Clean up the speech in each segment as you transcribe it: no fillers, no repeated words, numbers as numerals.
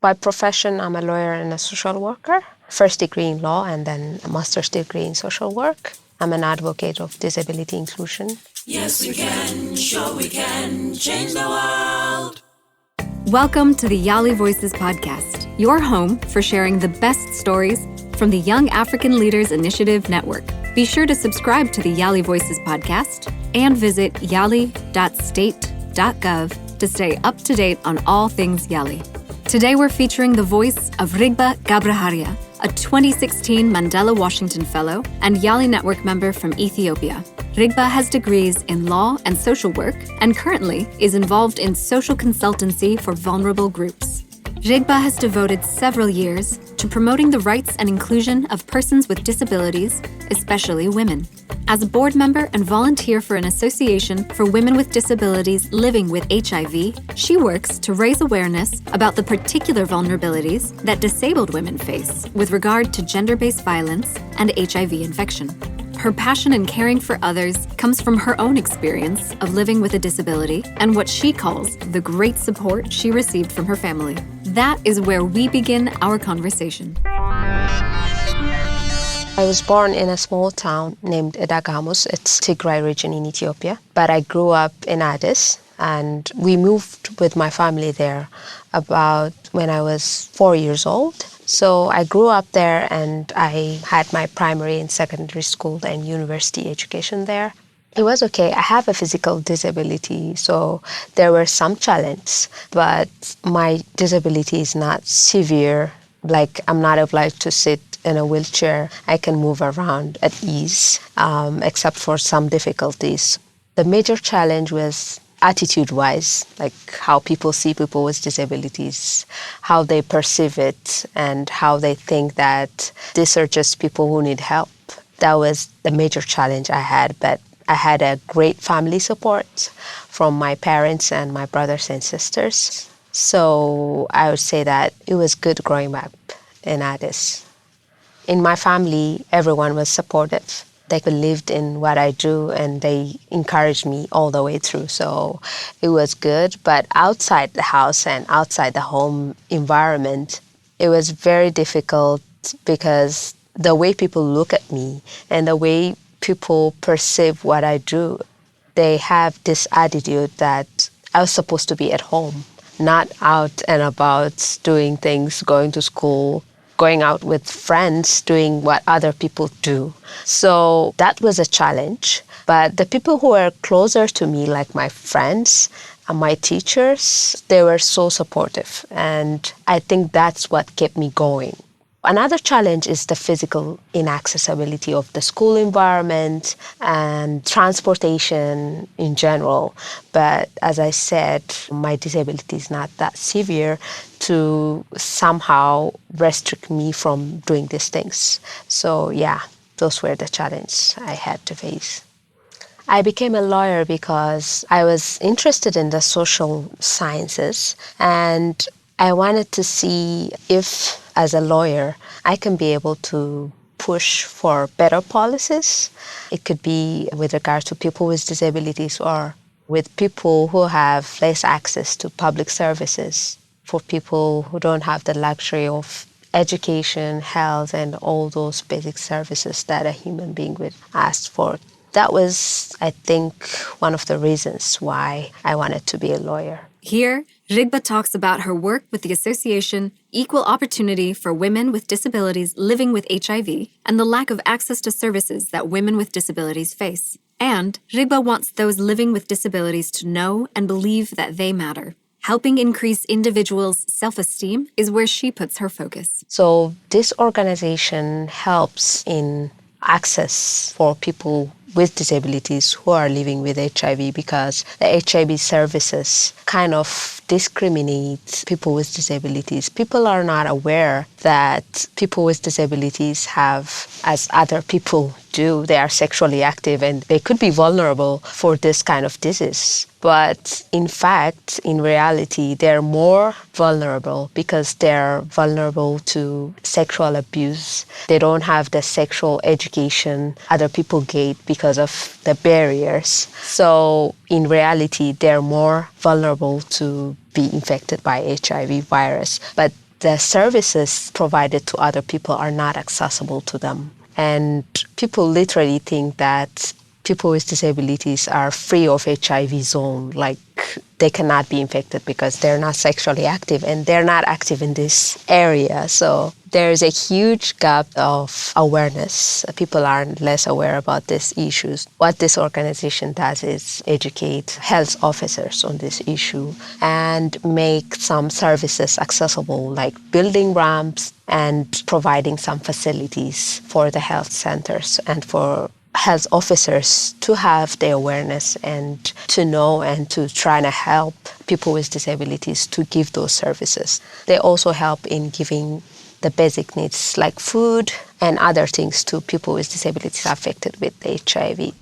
By profession, I'm a lawyer and a social worker. First degree in law and then a master's degree in social work. I'm an advocate of disability inclusion. Yes, we can, sure we can change the world. Welcome to the YALI Voices podcast, your home for sharing the best stories from the Young African Leaders Initiative Network. Be sure to subscribe to the YALI Voices podcast and visit yali.state.gov to stay up to date on all things YALI. Today we're featuring the voice of Rigbe Gebrehawariat, a 2016 Mandela Washington Fellow and YALI Network member from Ethiopia. Rigbe has degrees in law and social work and currently is involved in social consultancy for vulnerable groups. Rigbe has devoted several years to promoting the rights and inclusion of persons with disabilities, especially women. As a board member and volunteer for an association for women with disabilities living with HIV, she works to raise awareness about the particular vulnerabilities that disabled women face with regard to gender-based violence and HIV infection. Her passion in caring for others comes from her own experience of living with a disability and what she calls the great support she received from her family. That is where we begin our conversation. I was born in a small town named Edagamus. It's Tigray region in Ethiopia. But I grew up in Addis, and we moved with my family there about when I was 4 years old. So I grew up there and I had my primary and secondary school and university education there. It was okay. I have a physical disability, so there were some challenges, but my disability is not severe. Like, I'm not obliged to sit in a wheelchair. I can move around at ease, except for some difficulties. The major challenge was attitude-wise, like how people see people with disabilities, how they perceive it, and how they think that these are just people who need help. That was the major challenge I had, but I had a great family support from my parents and my brothers and sisters. So I would say that it was good growing up in Addis. In my family, everyone was supportive. They believed in what I do and they encouraged me all the way through. So it was good. But outside the house and outside the home environment, it was very difficult because the way people look at me and the way people perceive what I do, they have this attitude that I was supposed to be at home, not out and about doing things, going to school, going out with friends, doing what other people do. So that was a challenge. But the people who were closer to me, like my friends and my teachers, they were so supportive. And I think that's what kept me going. Another challenge is the physical inaccessibility of the school environment and transportation in general. But as I said, my disability is not that severe to somehow restrict me from doing these things. So yeah, those were the challenges I had to face. I became a lawyer because I was interested in the social sciences and I wanted to see if, as a lawyer, I can be able to push for better policies. It could be with regard to people with disabilities or with people who have less access to public services, for people who don't have the luxury of education, health, and all those basic services that a human being would ask for. That was, I think, one of the reasons why I wanted to be a lawyer. Here, Rigbe talks about her work with the association Equal Opportunity for Women with Disabilities Living with HIV and the lack of access to services that women with disabilities face. And Rigbe wants those living with disabilities to know and believe that they matter. Helping increase individuals' self-esteem is where she puts her focus. So this organization helps in access for people with disabilities who are living with HIV because the HIV services kind of discriminate people with disabilities. People are not aware that people with disabilities have, as other people do, they are sexually active and they could be vulnerable for this kind of disease. But in fact, in reality, they're more vulnerable because they're vulnerable to sexual abuse. They don't have the sexual education other people get because of the barriers. So in reality, they're more vulnerable to be infected by HIV virus. But the services provided to other people are not accessible to them. And people literally think that people with disabilities are free of HIV zone, like they cannot be infected because they're not sexually active and they're not active in this area. So there's a huge gap of awareness. People are less aware about these issues. What this organization does is educate health officers on this issue and make some services accessible, like building ramps and providing some facilities for the health centers and for health officers to have the awareness and to know and to try to help people with disabilities to give those services. They also help in giving the basic needs like food and other things to people with disabilities affected with HIV.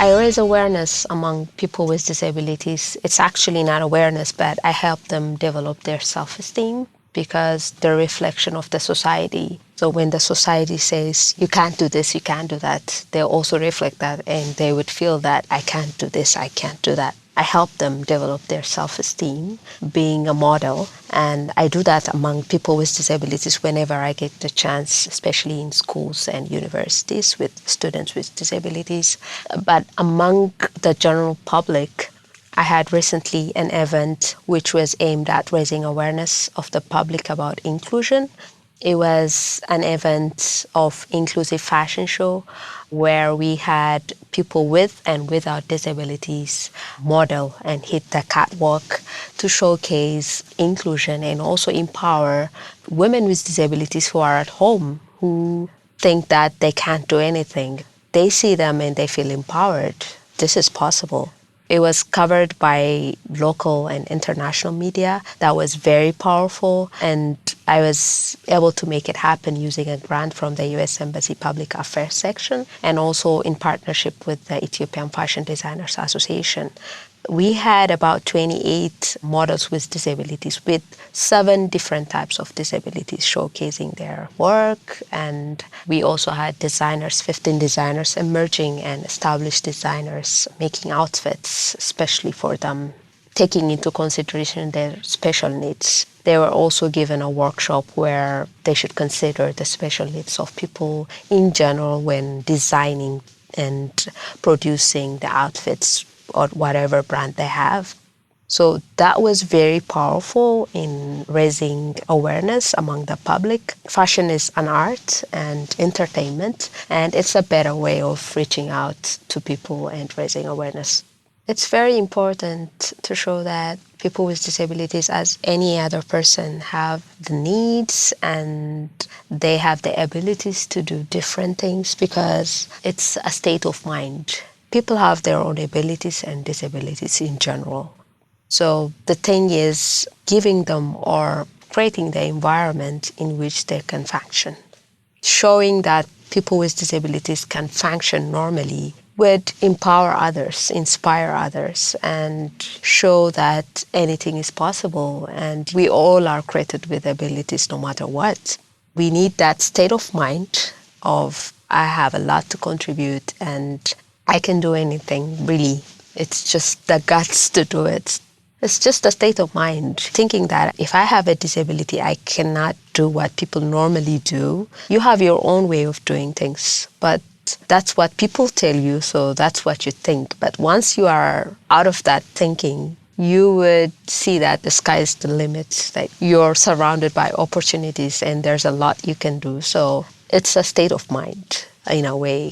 I raise awareness among people with disabilities. It's actually not awareness, but I help them develop their self-esteem, because they're a reflection of the society. So when the society says, you can't do this, you can't do that, they also reflect that and they would feel that I can't do this, I can't do that. I help them develop their self-esteem, being a model, and I do that among people with disabilities whenever I get the chance, especially in schools and universities with students with disabilities. But among the general public, I had recently an event which was aimed at raising awareness of the public about inclusion. It was an event of inclusive fashion show where we had people with and without disabilities model and hit the catwalk to showcase inclusion and also empower women with disabilities who are at home, who think that they can't do anything. They see them and they feel empowered. This is possible. It was covered by local and international media. That was very powerful, and I was able to make it happen using a grant from the U.S. Embassy Public Affairs section and also in partnership with the Ethiopian Fashion Designers Association. We had about 28 models with disabilities, with 7 different types of disabilities showcasing their work. And we also had designers, 15 designers emerging and established designers making outfits especially for them, taking into consideration their special needs. They were also given a workshop where they should consider the special needs of people in general when designing and producing the outfits or whatever brand they have. So that was very powerful in raising awareness among the public. Fashion is an art and entertainment, and it's a better way of reaching out to people and raising awareness. It's very important to show that people with disabilities, as any other person, have the needs and they have the abilities to do different things, because it's a state of mind. People have their own abilities and disabilities in general. So the thing is giving them or creating the environment in which they can function. Showing that people with disabilities can function normally would empower others, inspire others, and show that anything is possible and we all are created with abilities no matter what. We need that state of mind of, I have a lot to contribute and I can do anything, really. It's just the guts to do it. It's just a state of mind, thinking that if I have a disability, I cannot do what people normally do. You have your own way of doing things, but that's what people tell you, so that's what you think. But once you are out of that thinking, you would see that the sky is the limit, that you're surrounded by opportunities and there's a lot you can do. So it's a state of mind, in a way.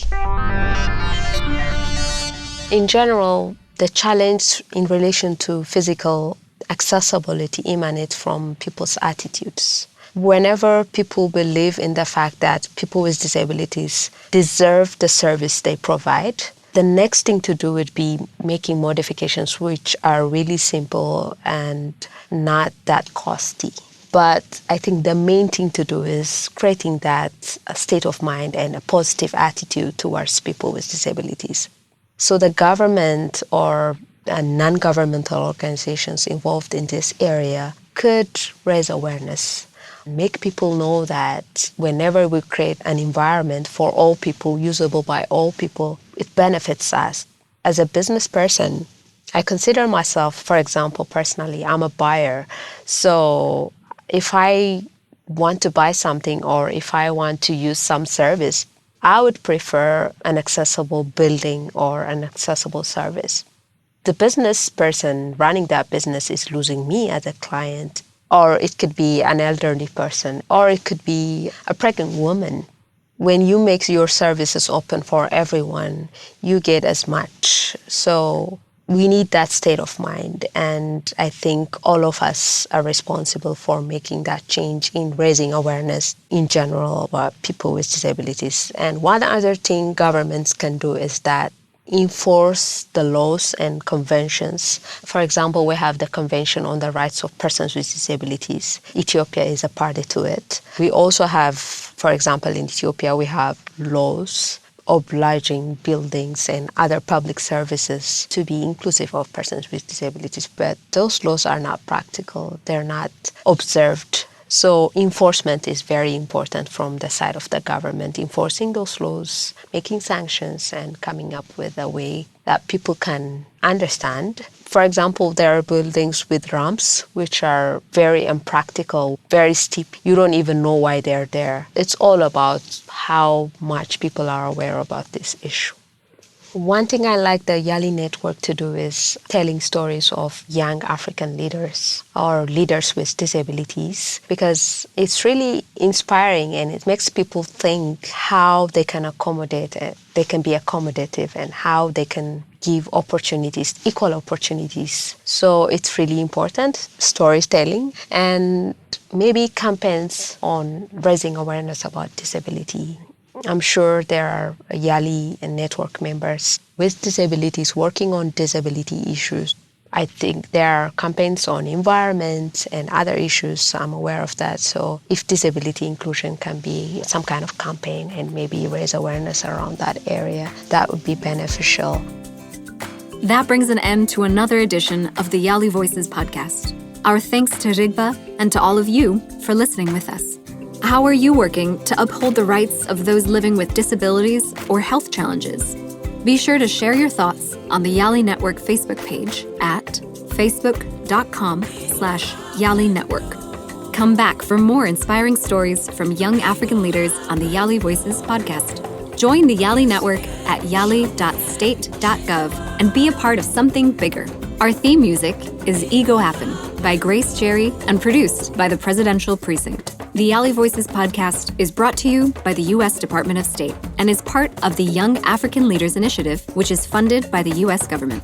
In general, the challenge in relation to physical accessibility emanates from people's attitudes. Whenever people believe in the fact that people with disabilities deserve the service they provide, the next thing to do would be making modifications which are really simple and not that costly. But I think the main thing to do is creating that state of mind and a positive attitude towards people with disabilities. So the government or non-governmental organizations involved in this area could raise awareness, make people know that whenever we create an environment for all people, usable by all people, it benefits us. As a business person, I consider myself, for example, personally, I'm a buyer. So if I want to buy something or if I want to use some service, I would prefer an accessible building or an accessible service. The business person running that business is losing me as a client, or it could be an elderly person, or it could be a pregnant woman. When you make your services open for everyone, you get as much. So we need that state of mind. And I think all of us are responsible for making that change in raising awareness in general about people with disabilities. And one other thing governments can do is that enforce the laws and conventions. For example, we have the Convention on the Rights of Persons with Disabilities. Ethiopia is a party to it. We also have, for example, in Ethiopia, we have laws obliging buildings and other public services to be inclusive of persons with disabilities. But those laws are not practical. They're not observed. So enforcement is very important from the side of the government, enforcing those laws, making sanctions, and coming up with a way that people can understand. For example, there are buildings with ramps which are very impractical, very steep. You don't even know why they're there. It's all about how much people are aware about this issue. One thing I like the YALI network to do is telling stories of young African leaders or leaders with disabilities, because it's really inspiring and it makes people think how they can accommodate it. They can be accommodative and how they can give opportunities, equal opportunities. So it's really important, storytelling, and maybe campaigns on raising awareness about disability. I'm sure there are YALI and network members with disabilities working on disability issues. I think there are campaigns on environment and other issues. I'm aware of that. So if disability inclusion can be some kind of campaign and maybe raise awareness around that area, that would be beneficial. That brings an end to another edition of the YALI Voices podcast. Our thanks to Rigbe and to all of you for listening with us. How are you working to uphold the rights of those living with disabilities or health challenges? Be sure to share your thoughts on the YALI Network Facebook page at facebook.com/YALI Network. Come back for more inspiring stories from young African leaders on the YALI Voices podcast. Join the YALI Network at yali.state.gov and be a part of something bigger. Our theme music is Ego Happen by Grace Jerry and produced by the Presidential Precinct. The YALI Voices podcast is brought to you by the U.S. Department of State and is part of the Young African Leaders Initiative, which is funded by the U.S. government.